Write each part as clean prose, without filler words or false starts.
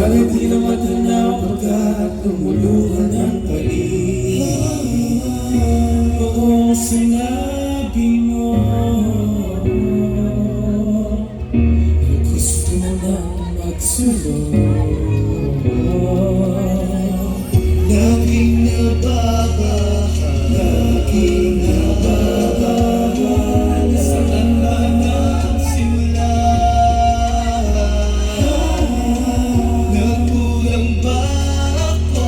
Sana di na matanaw pagkat lumuluhan ng pait. Oo, sinabi mo gusto mo nang magsulong. Laging nababahala, saan ba nagsimula? Nagkulang ba ako?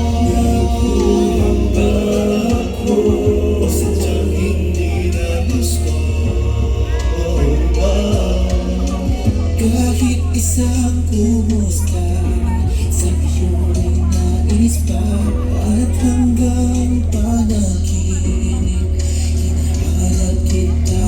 O sadyang hindi na gusto? Kahit isang kumusta sa iyo'y nais pa, at hanggang panaginip hinahanap kita.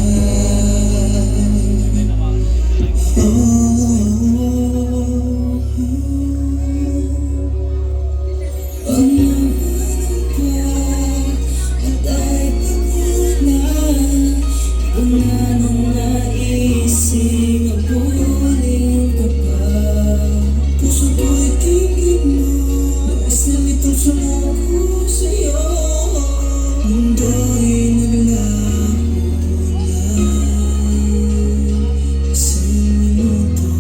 Ang nahanap ko at ay pagkunan, di ko na nang naising abulin ka pa. Puso ko'y tingin mo, nais na itong sumuko sa'yo. Mundo'y naglalako ng isang minuto.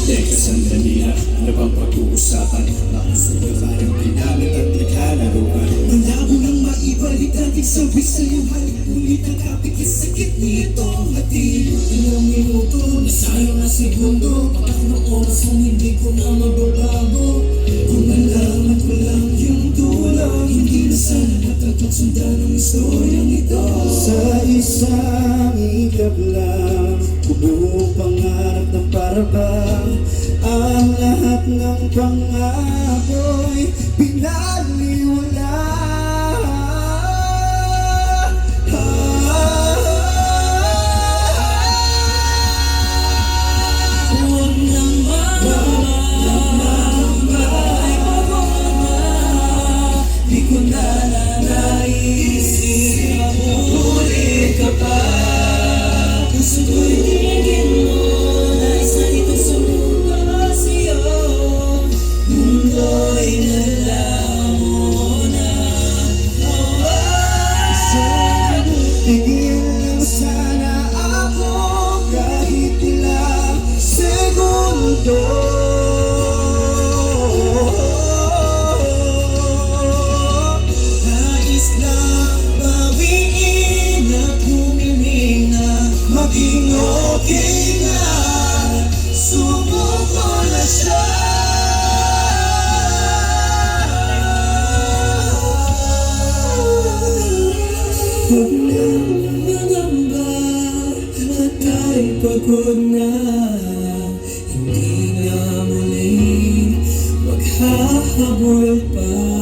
Teka, sandali na, ano bang pag-uusapan? Bakit sa'yo parang pinamit at nagkalaruan? Malabo nang maibalik ating sabi sa'yo, halik ngunit ang kapit yung sakit nito hati. Ilang minuto, nasayang na segundo, patak ng oras kung hindi ko na mababago. Kung nalaman ko lang yung dulo, hindi na sana natatagsundan ang istoryang ito. Sa isang ikap lang, bumuong pangarap na parabang ang lahat ng pangako'y pinaliwala. Huwag nang mamamay, pagod na, di ko na naisip mabulit ka pa. Puso ko'y tingin mo, nais na itong sumuko sa'yo. Mundo'y nalamo na. Tigil lang sana ako kahit ilang segundo. Nais lang bawiin at humiling na maging okay na. Sumuko na siya. Huwag nang magamba at ay pagod na, hindi na muling maghahabol pa.